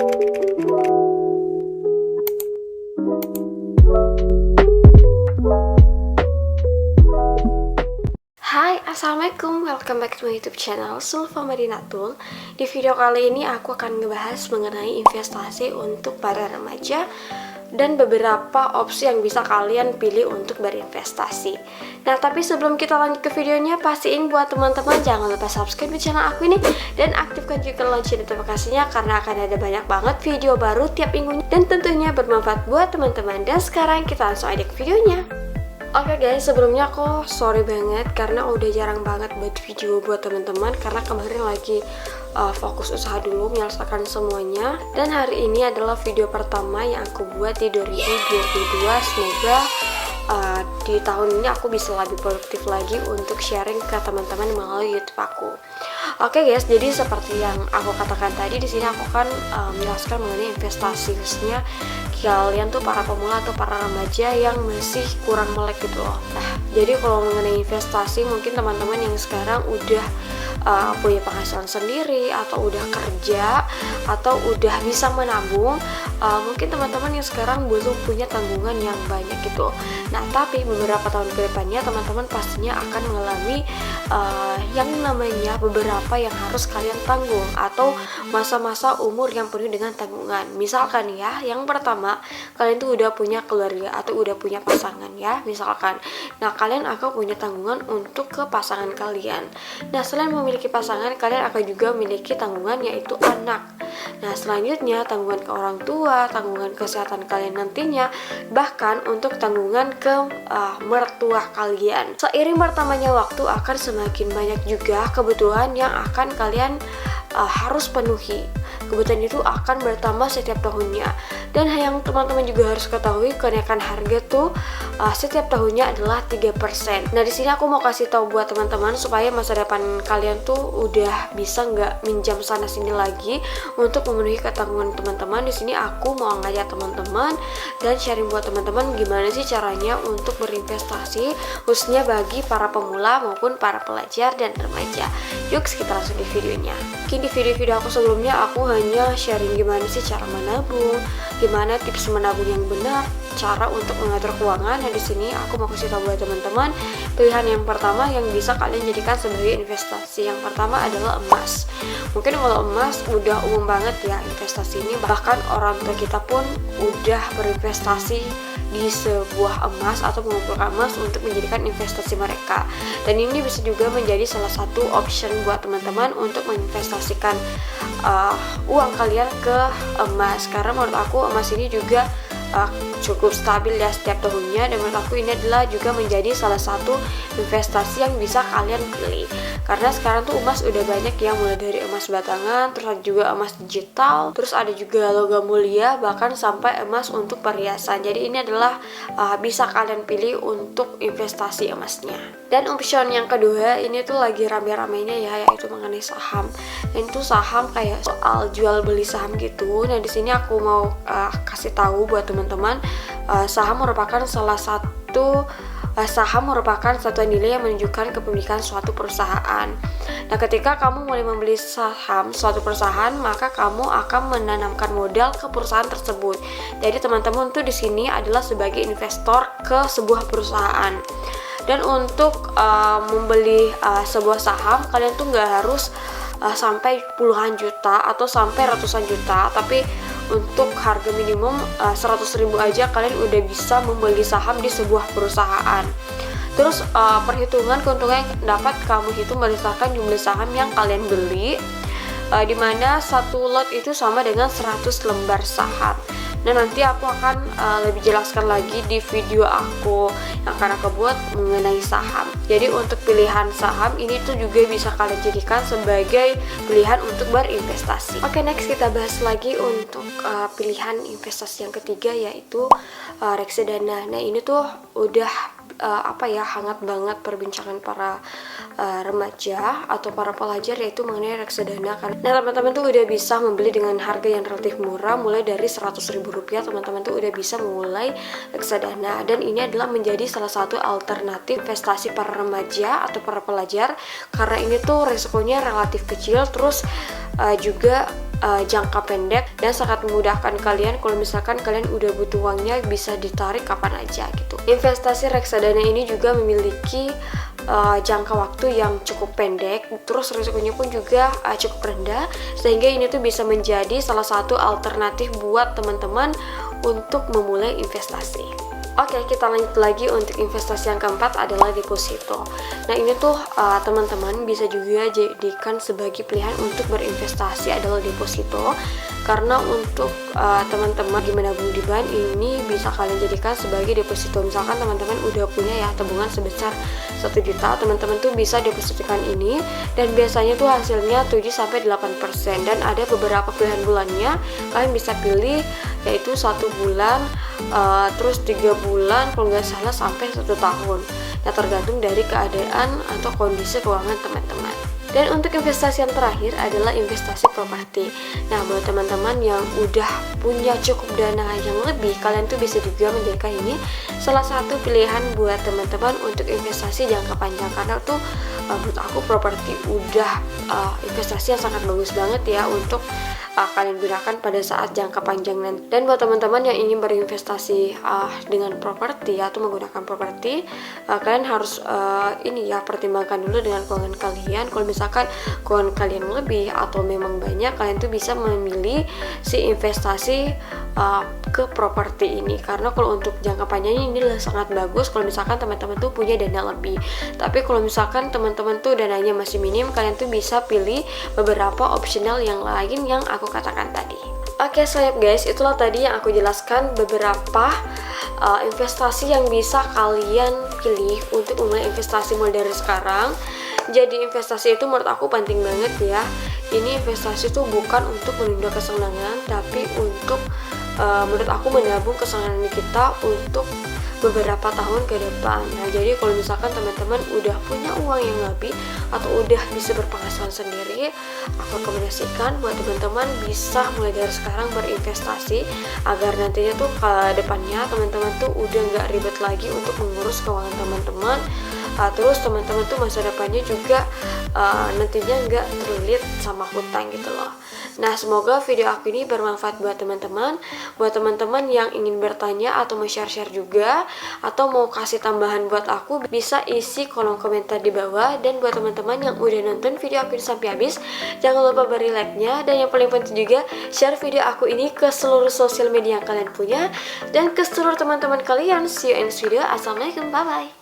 Hai, assalamualaikum, welcome back to my YouTube channel Sulfa Madinatul. Di video kali ini aku akan ngebahas mengenai investasi untuk para remaja dan beberapa opsi yang bisa kalian pilih untuk berinvestasi. Nah, tapi sebelum kita lanjut ke videonya, pastiin buat teman-teman jangan lupa subscribe di channel aku ini dan aktifkan juga lonceng notifikasinya karena akan ada banyak banget video baru tiap minggunya dan tentunya bermanfaat buat teman-teman. Dan sekarang kita langsung aja ke videonya. Oke guys, sebelumnya aku sorry banget karena udah jarang banget buat video buat teman-teman karena kemarin lagi fokus usaha dulu menyelesaikan semuanya. Dan hari ini adalah video pertama yang aku buat di 2022. Semoga di tahun ini aku bisa lebih produktif lagi untuk sharing ke teman-teman melalui YouTube aku. Oke guys, jadi seperti yang aku katakan tadi, di sini aku akan menjelaskan mengenai investasi, khususnya kalian tuh para pemula atau para remaja yang masih kurang melek gitu loh. Nah, jadi kalau mengenai investasi, mungkin teman-teman yang sekarang udah punya penghasilan sendiri atau udah kerja atau udah bisa menabung, mungkin teman-teman yang sekarang butuh punya tanggungan yang banyak gitu. Nah, tapi beberapa tahun ke depannya teman-teman pastinya akan mengalami yang namanya beberapa yang harus kalian tanggung atau masa-masa umur yang penuh dengan tanggungan. Misalkan ya, yang pertama, kalian tuh udah punya keluarga atau udah punya pasangan ya, misalkan. Nah, kalian akan punya tanggungan untuk ke pasangan kalian. Nah, selain memiliki pasangan, kalian akan juga memiliki tanggungan yaitu anak. Nah, selanjutnya tanggungan ke orang tua, tanggungan kesehatan kalian nantinya, bahkan untuk tanggungan ke mertua kalian. Seiring bertambahnya waktu akan semakin banyak juga kebutuhan yang akan kalian harus penuhi. Kebutuhan itu akan bertambah setiap tahunnya. Dan yang teman-teman juga harus ketahui, kenaikan harga tuh setiap tahunnya adalah 3%. Nah, di sini aku mau kasih tahu buat teman-teman supaya masa depan kalian tuh udah bisa nggak minjam sana sini lagi untuk memenuhi ketanggungan teman-teman. Di sini aku mau ngajak teman-teman dan sharing buat teman-teman gimana sih caranya untuk berinvestasi, khususnya bagi para pemula maupun para pelajar dan remaja. Yuk, kita langsung di videonya. Mungkin di video-video aku sebelumnya aku hanya sharing gimana sih cara menabung, gimana tips menabung yang benar, cara untuk mengatur keuangan. Nah, di sini aku mau kasih tahu buat teman-teman pilihan yang pertama yang bisa kalian jadikan sebagai investasi. Yang pertama adalah emas. Mungkin kalau emas udah umum banget ya investasi ini, bahkan orang tua kita pun udah berinvestasi di sebuah emas atau mengumpulkan emas untuk menjadikan investasi mereka. Dan ini bisa juga menjadi salah satu option buat teman-teman untuk menginvestasikan uang kalian ke emas, karena menurut aku emas ini juga cukup stabil ya setiap tahunnya, dan menurut aku ini adalah juga menjadi salah satu investasi yang bisa kalian pilih. Karena sekarang tuh emas udah banyak ya, mulai dari emas batangan, terus ada juga emas digital, terus ada juga logam mulia, bahkan sampai emas untuk perhiasan. Jadi ini adalah bisa kalian pilih untuk investasi emasnya. Dan option yang kedua ini tuh lagi rame-ramenya ya, yaitu mengenai saham. Dan itu saham kayak soal jual beli saham gitu. Nah, di sini aku mau kasih tahu buat teman-teman, saham merupakan satu nilai yang menunjukkan kepemilikan suatu perusahaan. Nah, ketika kamu mulai membeli saham suatu perusahaan, maka kamu akan menanamkan modal ke perusahaan tersebut. Jadi teman-teman tuh di sini adalah sebagai investor ke sebuah perusahaan. Dan untuk membeli sebuah saham, kalian tuh nggak harus sampai puluhan juta atau sampai ratusan juta, tapi untuk harga minimum 100.000 aja kalian udah bisa membeli saham di sebuah perusahaan. Terus perhitungan keuntungan yang dapat kamu hitung berdasarkan jumlah saham yang kalian beli, dimana satu lot itu sama dengan 100 lembar saham. Nah, nanti aku akan lebih jelaskan lagi di video aku yang akan aku buat mengenai saham. Jadi untuk pilihan saham ini tuh juga bisa kalian jadikan sebagai pilihan untuk berinvestasi. Oke, next kita bahas lagi untuk pilihan investasi yang ketiga, yaitu reksadana. Nah, ini tuh udah hangat banget perbincangan para remaja atau para pelajar, yaitu mengenai reksadana. Nah, teman-teman tuh udah bisa membeli dengan harga yang relatif murah, mulai dari 100.000 rupiah teman-teman tuh udah bisa memulai reksadana. Dan ini adalah menjadi salah satu alternatif investasi para remaja atau para pelajar, karena ini tuh resikonya relatif kecil, terus juga jangka pendek dan sangat memudahkan kalian kalau misalkan kalian udah butuh uangnya bisa ditarik kapan aja gitu. Investasi reksadana ini juga memiliki jangka waktu yang cukup pendek, terus risikonya pun juga cukup rendah, sehingga ini tuh bisa menjadi salah satu alternatif buat teman-teman untuk memulai investasi. Oke, kita lanjut lagi untuk investasi yang keempat adalah deposito. Nah ini tuh teman-teman bisa juga jadikan sebagai pilihan untuk berinvestasi adalah deposito. Karena untuk teman-teman di menabung di bank ini bisa kalian jadikan sebagai deposito. Misalkan teman-teman udah punya ya tabungan sebesar 1 juta, teman-teman tuh bisa depositokan ini dan biasanya tuh hasilnya 7-8% dan ada beberapa pilihan bulannya. Kalian bisa pilih yaitu 1 bulan, terus 3 bulan, kalau nggak salah sampai 1 tahun. Nah tergantung dari keadaan atau kondisi keuangan teman-teman. Dan untuk investasi yang terakhir adalah investasi properti. Nah buat teman-teman yang udah punya cukup dana yang lebih, kalian tuh bisa juga menjadikan ini salah satu pilihan buat teman-teman untuk investasi jangka panjang. Karena tuh menurut aku properti udah investasi yang sangat bagus banget ya untuk kalian gunakan pada saat jangka panjang nanti. Dan buat teman-teman yang ingin berinvestasi dengan properti atau menggunakan properti, kalian harus ini ya pertimbangkan dulu dengan keuangan kalian. Kalau misalkan keuangan kalian lebih atau memang banyak, kalian tuh bisa memilih si investasi ke properti ini. Karena kalau untuk jangka panjangnya ini adalah sangat bagus kalau misalkan teman-teman tuh punya dana lebih. Tapi kalau misalkan teman-teman tuh dananya masih minim, kalian tuh bisa pilih beberapa opsional yang lain yang aku katakan tadi. Oke sobat guys, itulah tadi yang aku jelaskan beberapa investasi yang bisa kalian pilih untuk mulai investasi mulai dari sekarang. Jadi investasi itu menurut aku penting banget ya. Ini investasi itu bukan untuk menunda kesenangan, tapi untuk menurut aku menabung kesenangan kita untuk beberapa tahun ke depan. Nah jadi kalau misalkan teman-teman udah punya uang yang lebih atau udah bisa berpenghasilan sendiri, aku rekomendasikan buat teman-teman bisa mulai dari sekarang berinvestasi agar nantinya tuh ke depannya teman-teman tuh udah nggak ribet lagi untuk mengurus keuangan teman-teman. Terus teman-teman tuh masa depannya juga nantinya nggak terlilit sama hutang gitu loh. Nah semoga video aku ini bermanfaat buat teman-teman. Buat teman-teman yang ingin bertanya atau mau share-share juga atau mau kasih tambahan buat aku, bisa isi kolom komentar di bawah. Dan buat teman-teman yang udah nonton video aku ini sampai habis, jangan lupa beri like-nya. Dan yang paling penting juga share video aku ini ke seluruh sosial media yang kalian punya dan ke seluruh teman-teman kalian. See you in next video. Assalamualaikum, bye-bye.